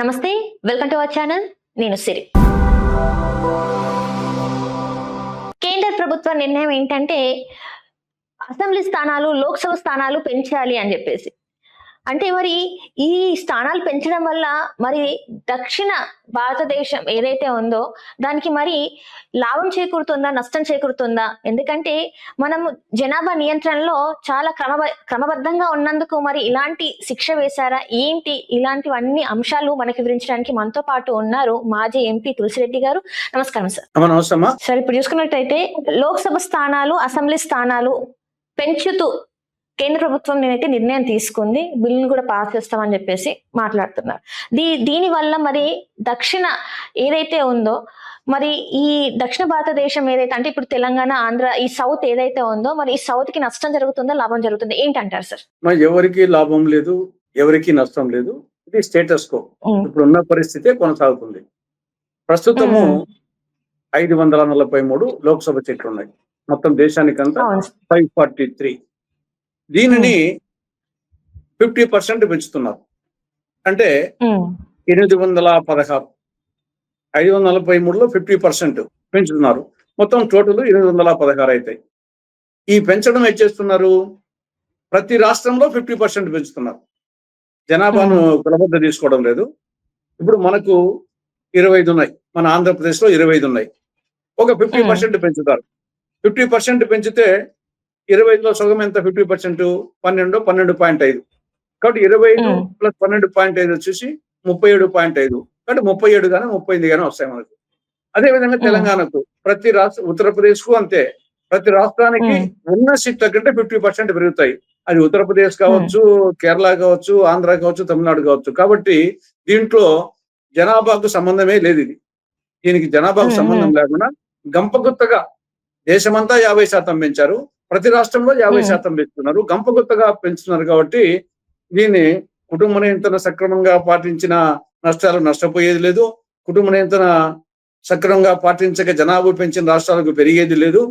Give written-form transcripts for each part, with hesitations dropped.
నమస్తే, welcome to our channel. నేను సిరి. కేంద్ర ప్రభుత్వ నిర్ణయం ఏంటంటే అసెంబ్లీ స్థానాలు, లోక్సభ స్థానాలు పెంచాలి అని చెప్పేసి. అంటే మరి ఈ స్థానాలు పెంచడం వల్ల మరి దక్షిణ భారతదేశం ఏదైతే ఉందో దానికి మరి లాభం చేకూరుతుందా, నష్టం చేకూరుతుందా? ఎందుకంటే మనము జనాభా నియంత్రణలో చాలా క్రమబద్ధంగా ఉన్నందుకు మరి ఇలాంటి శిక్ష వేశారా ఏంటి? ఇలాంటివన్నీ అంశాలు మనకి వివరించడానికి మనతో పాటు ఉన్నారు మాజీ ఎంపీ తులసిరెడ్డి గారు. నమస్కారం సార్. సార్, ఇప్పుడు చూసుకున్నట్టయితే లోక్సభ స్థానాలు, అసెంబ్లీ స్థానాలు పెంచుతూ కేంద్ర ప్రభుత్వం నేనైతే నిర్ణయం తీసుకుంది, బిల్లును కూడా పాస్ చేస్తామని చెప్పేసి మాట్లాడుతున్నారు. దీని వల్ల మరి దక్షిణ ఏదైతే ఉందో, మరి ఈ దక్షిణ భారతదేశం ఏదైతే అంటే ఇప్పుడు తెలంగాణ, ఆంధ్ర, ఈ సౌత్ ఏదైతే ఉందో మరి ఈ సౌత్ కి నష్టం జరుగుతుందా, లాభం జరుగుతుందా, ఏంటంటారు సార్? ఎవరికి లాభం లేదు, ఎవరికి నష్టం లేదు. ఇది స్టేటస్ కో. ఇప్పుడున్న పరిస్థితే కొనసాగుతుంది. ప్రస్తుతము 543 లోక్సభ సీట్లు ఉన్నాయి. మొత్తం దేశానికంతా 543. దీనిని 50% పెంచుతున్నారు. అంటే 816. 543లో 50% పెంచుతున్నారు. మొత్తం టోటల్ 816 అవుతాయి. ఈ పెంచడం ఏం చేస్తున్నారు? ప్రతి రాష్ట్రంలో 50% పెంచుతున్నారు. జనాభాను కులబద్ద తీసుకోవడం లేదు. ఇప్పుడు మనకు 25 ఉన్నాయి. మన ఆంధ్రప్రదేశ్లో 25 ఉన్నాయి. ఒక 50% పెంచుతారు. 50% పెంచితే 25లో సగం ఎంత? 50% 12.5. కాబట్టి 25 + 12.5 వచ్చేసి 37.5. కాబట్టి 37 గానీ 38 గానీ వస్తాయి మనకు. అదేవిధంగా తెలంగాణకు, ప్రతి రాష్ట్ర, ఉత్తరప్రదేశ్ కు అంతే. ప్రతి రాష్ట్రానికి ఉన్న సీట్ల కంటే 50% పెరుగుతాయి. అది ఉత్తరప్రదేశ్ కావచ్చు, కేరళ కావచ్చు, ఆంధ్ర కావచ్చు, తమిళనాడు కావచ్చు. కాబట్టి దీంట్లో జనాభాకు సంబంధమే లేదు. దీనికి జనాభాకు సంబంధం లేకుండా గంపగుత్తగా దేశమంతా 50% పెంచారు. ప్రతి రాష్ట్రంలో 50% పెంచుతున్నారు. గంపగుత్తగా పెంచుతున్నారు. కాబట్టి దీన్ని కుటుంబ నియంత్రణ సక్రమంగా పాటించిన నష్టాలు నష్టపోయేది లేదు. కుటుంబ నియంత్రణ సక్రమంగా పాటించక జనాభా పెంచిన రాష్ట్రాలకు పెరిగేది లేదు.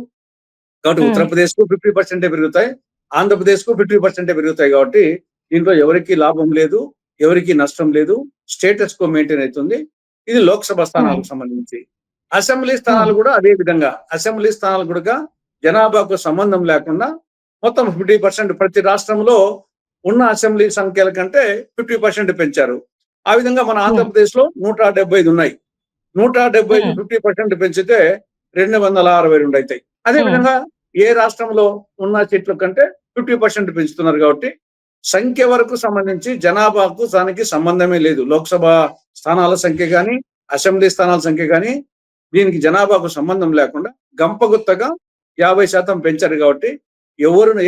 కాబట్టి ఉత్తరప్రదేశ్ కు 50% పెరుగుతాయి, ఆంధ్రప్రదేశ్ కు 50% పెరుగుతాయి. కాబట్టి దీంట్లో ఎవరికి లాభం లేదు, ఎవరికి నష్టం లేదు. స్టేటస్ కో మెయింటైన్ అవుతుంది. ఇది లోక్సభ స్థానాలకు సంబంధించి. అసెంబ్లీ స్థానాలు కూడా అదే విధంగా. అసెంబ్లీ స్థానాలు కూడా జనాభాకు సంబంధం లేకుండా మొత్తం 50%. ప్రతి రాష్ట్రంలో ఉన్న అసెంబ్లీ సంఖ్యల కంటే 50% పెంచారు. ఆ విధంగా మన ఆంధ్రప్రదేశ్ లో 175 ఉన్నాయి. 175 50% పెంచితే 262 అవుతాయి. అదేవిధంగా ఏ రాష్ట్రంలో ఉన్న సీట్ల కంటే 50% పెంచుతున్నారు. కాబట్టి సంఖ్య వరకు సంబంధించి జనాభాకు దానికి సంబంధమే లేదు. లోక్సభ స్థానాల సంఖ్య కానీ, అసెంబ్లీ స్థానాల సంఖ్య కానీ దీనికి జనాభాకు సంబంధం లేకుండా గంపగుత్తగా 50% పెంచారు. కాబట్టి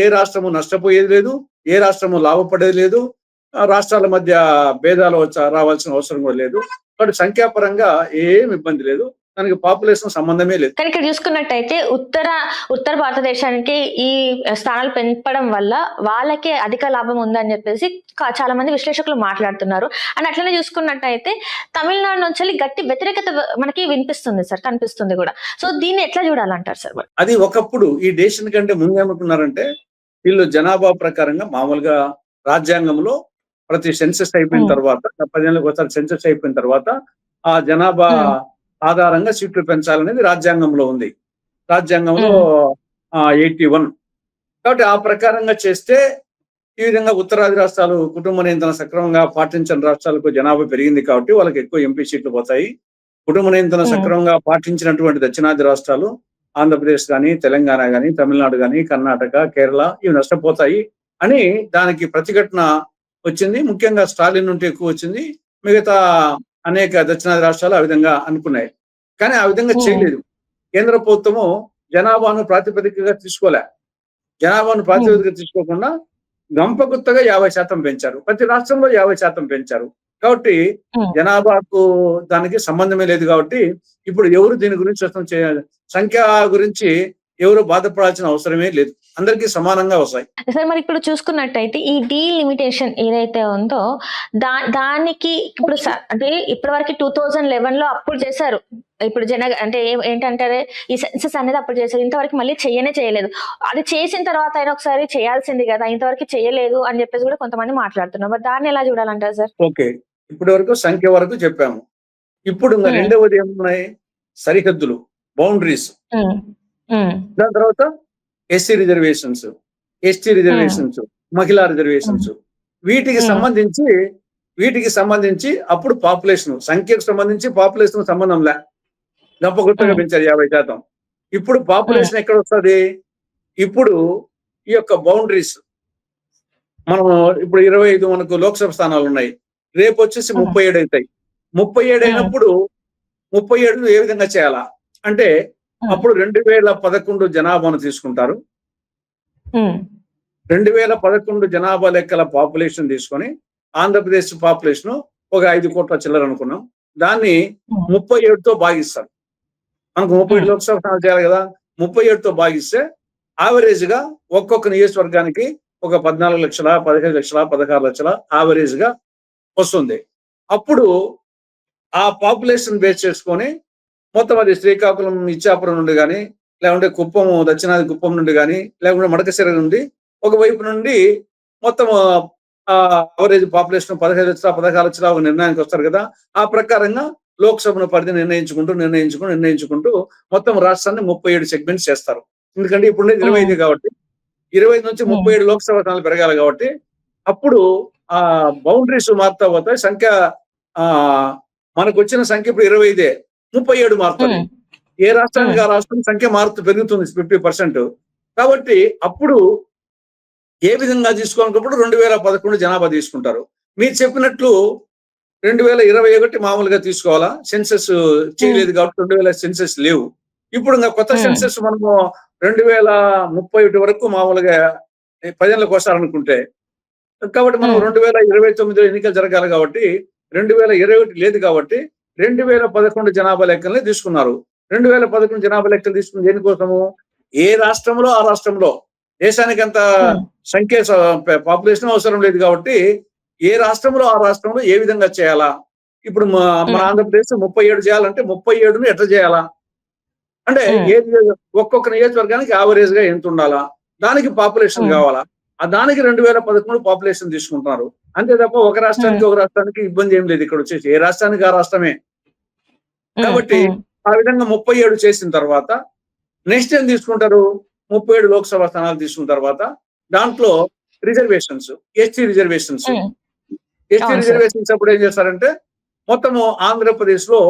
ఏ రాష్ట్రము నష్టపోయేది లేదు, ఏ రాష్ట్రము లాభపడేది లేదు. రాష్ట్రాల మధ్య భేదాలు రావాల్సిన అవసరం కూడా లేదు. కాబట్టి సంఖ్యాపరంగా ఏం ఇబ్బంది లేదు. దానికి పాపులేషన్ సంబంధమే లేదు. కానీ ఇక్కడ చూసుకున్నట్టయితే ఉత్తర భారతదేశానికి ఈ స్థానాలు పెంపడం వల్ల వాళ్ళకే అధిక లాభం ఉందని చెప్పేసి చాలా మంది విశ్లేషకులు మాట్లాడుతున్నారు. అండ్ అట్లనే చూసుకున్నట్టయితే తమిళనాడు నుంచి గట్టి వ్యతిరేకత మనకి వినిపిస్తుంది సార్, కనిపిస్తుంది కూడా. సో దీన్ని ఎట్లా చూడాలంటారు సార్? అది ఒకప్పుడు ఈ దేశం కంటే ముందు ఏమనుకున్నారంటే, వీళ్ళు జనాభా ప్రకారంగా మామూలుగా రాజ్యాంగంలో ప్రతి సెన్సస్ అయిపోయిన తర్వాత, 10 ఏళ్ళకి ఒకసారి సెన్సస్ అయిపోయిన తర్వాత ఆ జనాభా ఆధారంగా సీట్లు పెంచాలనేది రాజ్యాంగంలో ఉంది. రాజ్యాంగంలో 81. కాబట్టి ఆ ప్రకారంగా చేస్తే ఈ విధంగా ఉత్తరాది రాష్ట్రాలు కుటుంబ నియంత్రణ సక్రమంగా పాటించిన రాష్ట్రాలకు జనాభా పెరిగింది. కాబట్టి వాళ్ళకి ఎక్కువ ఎంపీ సీట్లు పోతాయి. కుటుంబ నియంత్రణ సక్రమంగా పాటించినటువంటి దక్షిణాది రాష్ట్రాలు, ఆంధ్రప్రదేశ్ కానీ, తెలంగాణ కానీ, తమిళనాడు కానీ, కర్ణాటక, కేరళ ఇవి నష్టపోతాయి అని దానికి ప్రతిఘటన వచ్చింది. ముఖ్యంగా స్టాలిన్ నుండి ఎక్కువ వచ్చింది. మిగతా అనేక దక్షిణాది రాష్ట్రాలు ఆ విధంగా అనుకున్నాయి. కానీ ఆ విధంగా చేయలేదు. కేంద్ర ప్రభుత్వము జనాభాను ప్రాతిపదికగా తీసుకోలే. జనాభాను ప్రాతిపదికగా తీసుకోకుండా గంపగుత్తగా 50% పెంచారు. ప్రతి రాష్ట్రంలో 50% పెంచారు. కాబట్టి జనాభాకు దానికి సంబంధమే లేదు. కాబట్టి ఇప్పుడు ఎవరు దీని గురించి సంఖ్య గురించి ఎవరు బాధపడాల్సిన అవసరమే లేదు. అందరికీ సమానంగా వస్తాయి. సార్, మరి ఇప్పుడు చూసుకున్నట్టయితే ఈ డీలిమిటేషన్ ఏదైతే ఉందో దానికి ఇప్పుడు అంటే ఇప్పటి వరకు 2011 లో అప్పుడు చేశారు. ఇప్పుడు అంటే ఏంటంటారు, ఈ సెన్సస్ అనేది అప్పుడు చేశారు. ఇంతవరకు మళ్ళీ చేయలేదు. అది చేసిన తర్వాత అయినా ఒకసారి చేయాల్సింది కదా, ఇంతవరకు చేయలేదు అని చెప్పేసి కూడా కొంతమంది మాట్లాడుతున్నారు. మరి దాన్ని ఎలా చూడాలంటారు సార్? ఓకే, ఇప్పటి వరకు సంఖ్య వరకు చెప్పాము. ఇప్పుడు ఇంకా రెండవది ఏమున్నాయి? సరిహద్దులు, బౌండరీస్. దాని తర్వాత ఎస్సీ రిజర్వేషన్స్, ఎస్టీ రిజర్వేషన్స్, మహిళా రిజర్వేషన్స్. వీటికి సంబంధించి అప్పుడు పాపులేషన్ సంఖ్యకు సంబంధించి పాపులేషన్ సంబంధం లే, గొప్పగా పెంచారు 50%. ఇప్పుడు పాపులేషన్ ఎక్కడ వస్తుంది? ఇప్పుడు ఈ యొక్క బౌండరీస్ మనం ఇప్పుడు 25 మనకు లోక్సభ స్థానాలు ఉన్నాయి, రేపు వచ్చేసి 37 అవుతాయి. 37 అయినప్పుడు 37 ఏ విధంగా చేయాలా అంటే అప్పుడు 2011 జనాభాను తీసుకుంటారు. 2011 జనాభా లెక్కల పాపులేషన్ తీసుకొని ఆంధ్రప్రదేశ్ పాపులేషన్ ఒక 5 కోట్ల చిల్లర అనుకున్నాం, దాన్ని 37తో భాగిస్తారు. మనకు 37 లోక్సభ స్థానాలు చేయాలి కదా, 37తో భాగిస్తే యావరేజ్ గా ఒక్కొక్క నియోజకవర్గానికి ఒక 14 లక్షల, 15 లక్షల, 16 లక్షల యావరేజ్ గా వస్తుంది. అప్పుడు ఆ పాపులేషన్ బేస్ చేసుకొని మొత్తం అది శ్రీకాకుళం ఇచ్చాపురం నుండి కానీ, లేకుంటే కుప్పం దక్షిణాది కుప్పం నుండి కానీ, లేకుంటే మడకశిర నుండి ఒకవైపు నుండి మొత్తం యావరేజ్ పాపులేషన్ 15 లక్షల, 16 లక్షల ఒక నిర్ణయానికి వస్తారు కదా. ఆ ప్రకారంగా లోక్సభను పరిధి నిర్ణయించుకుంటూ మొత్తం రాష్ట్రాన్ని 37 సెగ్మెంట్స్ చేస్తారు. ఎందుకంటే ఇప్పుడు 25 కాబట్టి 25 నుంచి 37 లోక్సభ స్థానాలు పెరగాలి కాబట్టి అప్పుడు ఆ బౌండరీస్ మారుతా పోతాయి. సంఖ్య మనకు వచ్చిన సంఖ్య ఇప్పుడు 25, 37 మారుతుంది. ఏ రాష్ట్రానికి ఆ రాష్ట్రం సంఖ్య పెరుగుతుంది 50%. కాబట్టి అప్పుడు ఏ విధంగా తీసుకోవాలన్నప్పుడు 2011 జనాభా తీసుకుంటారు. మీరు చెప్పినట్లు 2021 మామూలుగా తీసుకోవాలా, సెన్సెస్ చేయలేదు కాబట్టి 2000 సెన్సెస్ లేవు. ఇప్పుడు ఇంకా కొత్త సెన్సెస్ మనము 2031 వరకు మామూలుగా 10 ఏళ్ళకి వస్తారనుకుంటే, కాబట్టి మనం 2029 ఎన్నికలు జరగాలి కాబట్టి 2021 లేదు కాబట్టి 2011 జనాభా లెక్కల్ని తీసుకున్నారు. 2011 జనాభా లెక్కలు తీసుకుని దేనికోసము? ఏ రాష్ట్రంలో ఆ రాష్ట్రంలో దేశానికి అంత సంఖ్య పాపులేషన్ అవసరం లేదు కాబట్టి ఏ రాష్ట్రంలో ఆ రాష్ట్రంలో ఏ విధంగా చేయాలా. ఇప్పుడు మన ఆంధ్రప్రదేశ్ 37 చేయాలంటే 37ను ఎట్లా చేయాలా అంటే ఒక్కొక్క నియోజకవర్గానికి యావరేజ్ గా ఎంత ఉండాలా, దానికి పాపులేషన్ కావాలా. దానికి 2011 పాపులేషన్ తీసుకుంటున్నారు అంతే తప్ప ఒక రాష్ట్రానికి ఇబ్బంది ఏం లేదు. ఇక్కడ వచ్చేసి ఏ రాష్ట్రానికి ఆ రాష్ట్రమే కాబట్టి ఆ విధంగా 37 చేసిన తర్వాత నెక్స్ట్ ఏం తీసుకుంటారు? 37 లోక్సభ స్థానాలు తీసుకున్న తర్వాత దాంట్లో రిజర్వేషన్స్, ఎస్టీ రిజర్వేషన్స్ అప్పుడు ఏం చేస్తారంటే మొత్తము ఆంధ్రప్రదేశ్ లో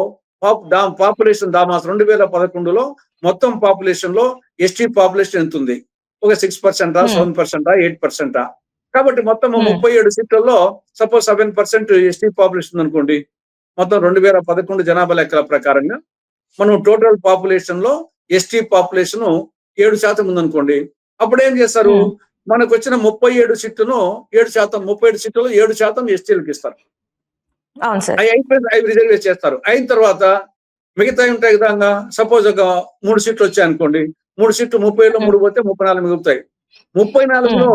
పాపులేషన్ దామాసం 2011లో మొత్తం పాపులేషన్ లో ఎస్టీ పాపులేషన్ ఎంత ఉంది? ఒక 6%, 7%, 8%. కాబట్టి మొత్తం 37 సీట్లలో సపోజ్ 7% ఎస్టీ పాపులేషన్ అనుకోండి. మొత్తం 2011 జనాభా లెక్కల ప్రకారంగా మనం టోటల్ పాపులేషన్ లో ఎస్టీ పాపులేషన్ 7% ఉందనుకోండి. అప్పుడు ఏం చేస్తారు? మనకు వచ్చిన 37 సీట్లను 7%, 37 సీట్లలో 7% ఎస్టీలకు ఇస్తారు. అవి రిజర్వేట్ చేస్తారు. అయిన తర్వాత మిగతా ఉంటాయి కదా, సపోజ్ ఒక 3 సీట్లు వచ్చాయి అనుకోండి. 3 సీట్లు 30లో 3 పోతే 34 మిగులుతాయి. 34లో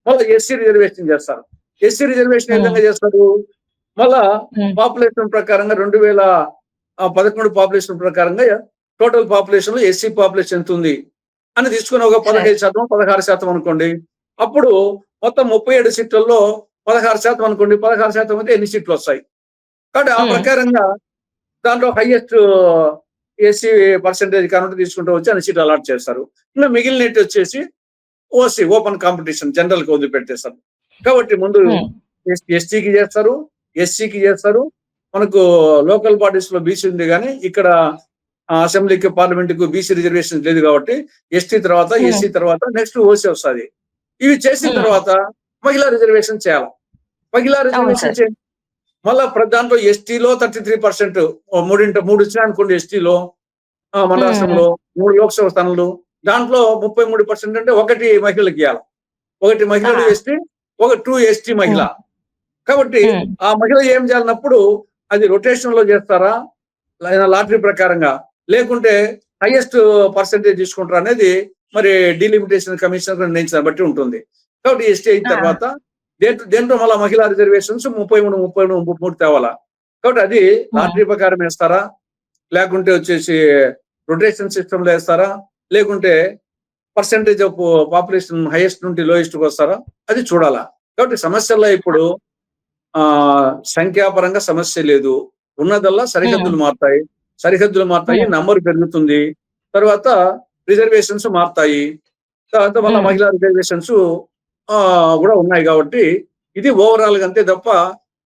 మళ్ళీ ఎస్సీ రిజర్వేషన్ చేస్తారు. ఎస్సీ రిజర్వేషన్ ఏ విధంగా చేస్తారు? మళ్ళా పాపులేషన్ ప్రకారంగా 2011 పాపులేషన్ ప్రకారంగా టోటల్ పాపులేషన్ లో ఎస్సీ పాపులేషన్ ఎంత ఉంది అని తీసుకుని ఒక 15%, 16% అనుకోండి. అప్పుడు మొత్తం 37 సీట్లలో 16% అనుకోండి. 16% అయితే ఎన్ని సీట్లు వస్తాయి? కాబట్టి ఆ ప్రకారంగా దాంట్లో హైయెస్ట్ ఎస్సీ పర్సెంటేజ్ కౌంట్ తీసుకుంటూ వచ్చి అన్ని సీట్లు అలాట్ చేస్తారు. ఇంకా మిగిలినట్టు వచ్చేసి ఓసీ ఓపెన్ కాంపిటీషన్ జనరల్ కి వదిలిపెట్టేస్తారు. కాబట్టి ముందు ఎస్టీకి చేస్తారు, ఎస్సీకి చేస్తారు. మనకు లోకల్ బాడీస్ లో బీసీ ఉంది కానీ ఇక్కడ అసెంబ్లీకి పార్లమెంట్ కు బీసీ రిజర్వేషన్ లేదు కాబట్టి ఎస్టీ తర్వాత ఎస్సీ తర్వాత నెక్స్ట్ ఓసీ వస్తుంది. ఇవి చేసిన తర్వాత మహిళా రిజర్వేషన్ చేయాలి. మహిళా రిజర్వేషన్ మళ్ళా దాంట్లో ఎస్టీలో 33%, 3 వచ్చినా అనుకోండి ఎస్టీలో మన రాష్ట్రంలో 3 లోక్సభ స్థానాలు, దాంట్లో 33% అంటే 1 మహిళలకు ఇవ్వాలి. 1 మహిళలు ఎస్టీ, 2 ఎస్టీ మహిళ. కాబట్టి ఆ మహిళ ఏం చేయాలన్నప్పుడు అది రొటేషన్ లో చేస్తారా, లాటరీ ప్రకారంగా, లేకుంటే హైయెస్ట్ పర్సెంటేజ్ తీసుకుంటారా అనేది మరి డీలిమిటేషన్ కమిషన్ నిర్ణయించిన బట్టి ఉంటుంది. కాబట్టి ఎస్టీ అయిన తర్వాత దేంట్లో మళ్ళీ మహిళా రిజర్వేషన్స్ 33 తేవాలా. కాబట్టి అది లాటరీ ప్రకారం వేస్తారా, లేకుంటే వచ్చేసి రొటేషన్ సిస్టమ్ లో వేస్తారా, లేకుంటే పర్సెంటేజ్ ఆఫ్ పాపులేషన్ హైయెస్ట్ నుండి లోయెస్ట్ కి వస్తారా, అది చూడాలా. కాబట్టి సమస్యల్లో ఇప్పుడు సంఖ్యాపరంగా సమస్య లేదు. ఉన్నదల్లా సరిహద్దులు మారుతాయి. నంబర్ పెరుగుతుంది. తర్వాత రిజర్వేషన్స్ మారుతాయి. తర్వాత మళ్ళా మహిళా రిజర్వేషన్స్ కూడా ఉన్నాయి కాబట్టి ఇది ఓవరాల్ గా అంతే తప్ప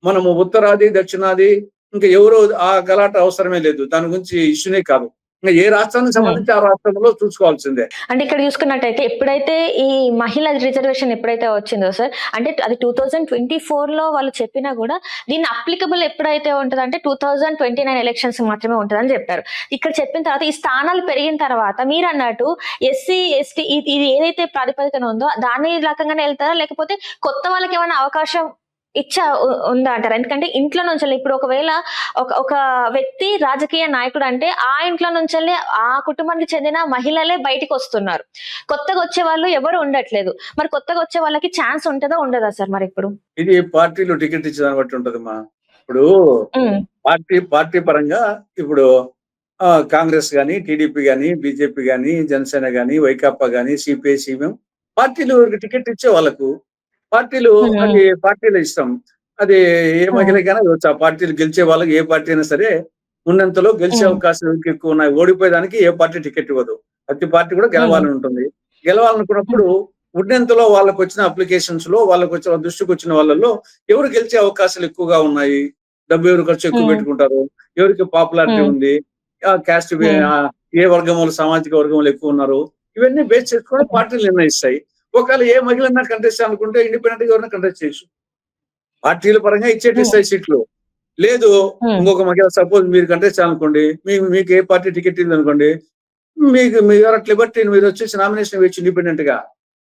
మనము ఉత్తరాది దక్షిణాది ఇంకా ఎవరో ఆ గలాట అవసరమే లేదు. దాని గురించి ఇష్యూనే కాదు. ఇంకా ఏ రాష్ట్రానికి సంబంధించి ఆ రాష్ట్రంలో చూసుకోవాల్సిందే. అంటే ఇక్కడ చూసుకున్నట్టయితే ఎప్పుడైతే ఈ మహిళా రిజర్వేషన్ ఎప్పుడైతే వచ్చిందో సార్, అంటే అది 2024లో వాళ్ళు చెప్పినా కూడా దీన్ని అప్లికబుల్ ఎప్పుడైతే ఉంటుందంటే 2029 ఎలక్షన్స్ మాత్రమే ఉంటుందని చెప్పారు. ఇక్కడ చెప్పిన తర్వాత ఈ స్థానాలు పెరిగిన తర్వాత మీరు అన్నట్టు ఎస్సీ ఎస్టీ ఇది ఏదైతే ప్రాతిపదికన ఉందో దాని రకంగానే వెళ్తారా, లేకపోతే కొత్త వాళ్ళకి ఏమైనా అవకాశం ఉందా అంటారు? ఎందుకంటే ఇంట్లో నుంచి ఇప్పుడు ఒకవేళ ఒక వ్యక్తి రాజకీయ నాయకుడు అంటే ఆ ఇంట్లో నుంచి ఆ కుటుంబానికి చెందిన మహిళలే బయటికి వస్తున్నారు. కొత్తగా వచ్చే వాళ్ళు ఎవరు ఉండట్లేదు. మరి కొత్తగా వచ్చే వాళ్ళకి ఛాన్స్ ఉంటుందా ఉండదా సార్? మరి ఇప్పుడు ఇది పార్టీలో టికెట్ ఇచ్చేదాన్ని బట్టి ఉంటదమ్మా. ఇప్పుడు పార్టీ పరంగా ఇప్పుడు కాంగ్రెస్ గాని, టీడీపీ గాని, బీజేపీ గాని, జనసేన గాని, వైకాపా గాని, సిపిఐ, సిపిఎం పార్టీలు టికెట్ ఇచ్చే వాళ్ళకు అది పార్టీల ఇష్టం. అది ఏ మహిళకైనా ఇవ్వచ్చు. ఆ పార్టీలు గెలిచే వాళ్ళకి ఏ పార్టీ అయినా సరే ఉన్నంతలో గెలిచే అవకాశం ఎక్కువ ఉన్నాయి. ఓడిపోయేదానికి ఏ పార్టీ టికెట్ ఇవ్వదు. ప్రతి పార్టీ కూడా గెలవాలని ఉంటుంది. గెలవాలనుకున్నప్పుడు ఉన్నంతలో వాళ్ళకు వచ్చిన అప్లికేషన్స్ లో వాళ్ళకు వచ్చిన దృష్టికి వచ్చిన వాళ్ళలో ఎవరు గెలిచే అవకాశాలు ఎక్కువగా ఉన్నాయి, డబ్బు ఎవరు ఖర్చు ఎక్కువ పెట్టుకుంటారు, ఎవరికి పాపులారిటీ ఉంది, క్యాస్ట్ ఏ వర్గములు సామాజిక వర్గములు ఎక్కువ ఉన్నారు, ఇవన్నీ బేస్ చేసుకొని పార్టీలు నిర్ణయిస్తాయి. ఒకవేళ ఏ మహిళ కంటెస్ట్ అనుకుంటే ఇండిపెండెంట్ గా ఎవరైనా కంటెస్ట్ చేయొచ్చు. పార్టీల పరంగా ఇచ్చేటిస్తాయి సీట్లు. లేదు ఇంకొక మహిళ సపోజ్ మీరు కంటెస్ట్ అనుకోండి, మీకు ఏ పార్టీ టికెట్ ఇవ్వదు అనుకోండి, మీరు అట్లా బట్టి మీరు వచ్చేసి నామినేషన్ వేయచ్చు ఇండిపెండెంట్ గా.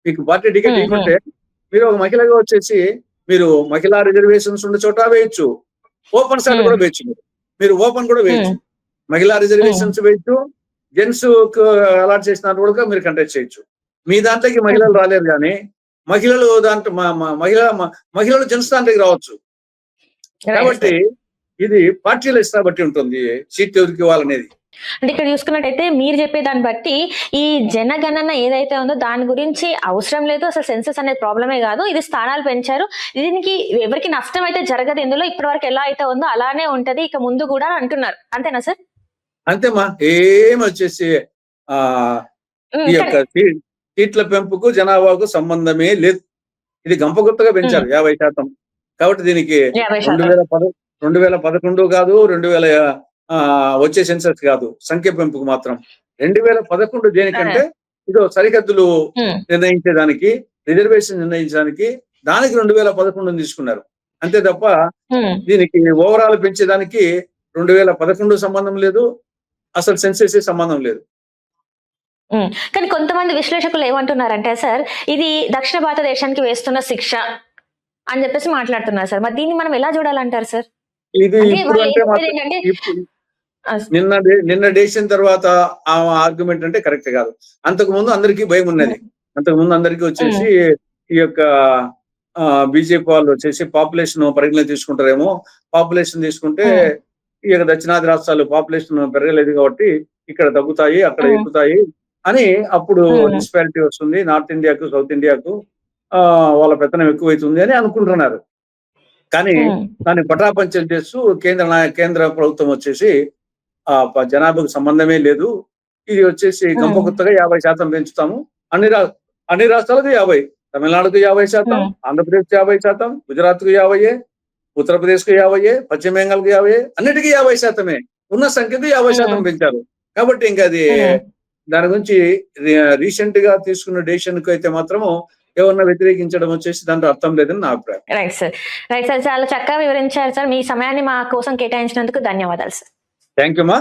మీకు పార్టీ టికెట్ ఇవ్వకుంటే మీరు ఒక మహిళగా వచ్చేసి మీరు మహిళా రిజర్వేషన్స్ ఉన్న చోట వేయచ్చు, ఓపెన్ సైడ్ కూడా వేయచ్చు. మీరు ఓపెన్ కూడా వేయచ్చు. మహిళా రిజర్వేషన్స్ వేయచ్చు, జెంట్స్ అలాట్ చేసిన కూడా మీరు కంటెస్ట్ చేయొచ్చు. మీ దాంట్లోకి మహిళలు రాలేరు కానీ మహిళలు దాంట్లో మహిళలు జెంట్స్ దాంట్లోకి రావచ్చు. కాబట్టి ఇది పార్టీల ఇష్టం బట్టి ఉంటుంది సీట్ ఎవరికి ఇవ్వాలనేది. అంటే ఇక్కడ చూసుకున్నట్టయితే మీరు చెప్పే దాన్ని బట్టి ఈ జనగణన ఏదైతే ఉందో దాని గురించి అవసరం లేదు, అసలు సెన్సస్ అనేది ప్రాబ్లమే కాదు, ఇది స్థానాలు పెంచారు, దీనికి ఎవరికి నష్టం అయితే జరగదు, ఇందులో ఇప్పటి వరకు ఎలా అయితే ఉందో అలానే ఉంటది ఇక ముందు కూడా అంటున్నారు. అంతేనా సార్? అంతేమా. వచ్చేసి ఈ యొక్క సీట్ల పెంపుకు జనాభాకు సంబంధమే లేదు. ఇది గంపగుత్తగా పెంచారు 50%. కాబట్టి దీనికి 2011 కాదు, 2000 వచ్చే సెన్సస్ కాదు, సంఖ్య పెంపుకు మాత్రం 2011 దేనికంటే ఇదో సరిహద్దులు నిర్ణయించేదానికి, రిజర్వేషన్ నిర్ణయించడానికి, దానికి 2011 తీసుకున్నారు. అంతే తప్ప దీనికి ఓవరాల్ పెంచేదానికి 2011 సంబంధం లేదు, అసలు సెన్సస్ సంబంధం లేదు. కానీ కొంతమంది విశ్లేషకులు ఏమంటున్నారంటే సార్, ఇది దక్షిణ భారతదేశానికి వేస్తున్న శిక్ష అని చెప్పేసి మాట్లాడుతున్నారు సార్. మరి దీన్ని మనం ఎలా చూడాలంటారు సార్? ఇది నిన్న డేసిన తర్వాత ఆ ఆర్గ్యుమెంట్ అంటే కరెక్ట్ కాదు. అంతకు ముందు అందరికీ భయం ఉన్నది. అంతకు ముందు అందరికీ వచ్చేసి ఈ యొక్క బీజేపీ వాళ్ళు వచ్చేసి పాపులేషన్ పరిగణలో తీసుకుంటారేమో, పాపులేషన్ తీసుకుంటే ఈ యొక్క దక్షిణాది రాష్ట్రాలు పాపులేషన్ పెరగలేదు కాబట్టి ఇక్కడ తగ్గుతాయి, అక్కడ ఎక్కుతాయి అని అప్పుడు డిస్పారిటీ వస్తుంది, నార్త్ ఇండియాకు సౌత్ ఇండియాకు వాళ్ళ పెత్తనం ఎక్కువైతుంది అని అనుకుంటున్నారు. కానీ దాన్ని పటాపంచలు చేస్తూ కేంద్ర ప్రభుత్వం వచ్చేసి జనాభాకు సంబంధమే లేదు, ఇది వచ్చేసి గంపగుత్తగా 50% పెంచుతాము, అన్ని రాష్ట్రాలకు 50%, తమిళనాడుకు 50%, ఆంధ్రప్రదేశ్కు 50%, గుజరాత్కు 50%, ఉత్తరప్రదేశ్కు 50%, పశ్చిమ బెంగాల్కు 50%, అన్నిటికీ 50%. ఉన్న సంఖ్యకు 50% పెంచారు. కాబట్టి ఇంకా అది దాని గురించి రీసెంట్ గా తీసుకున్న డెసిషన్ కు అయితే మాత్రము ఎవరన్నా వ్యతిరేకించడం వచ్చేసి దాంట్లో అర్థం లేదని నా అభిప్రాయం. రైట్ సార్, చాలా చక్కగా వివరించారు సార్. మీ సమయాన్ని మా కోసం కేటాయించినందుకు ధన్యవాదాలు సార్. థ్యాంక్ యూ మా.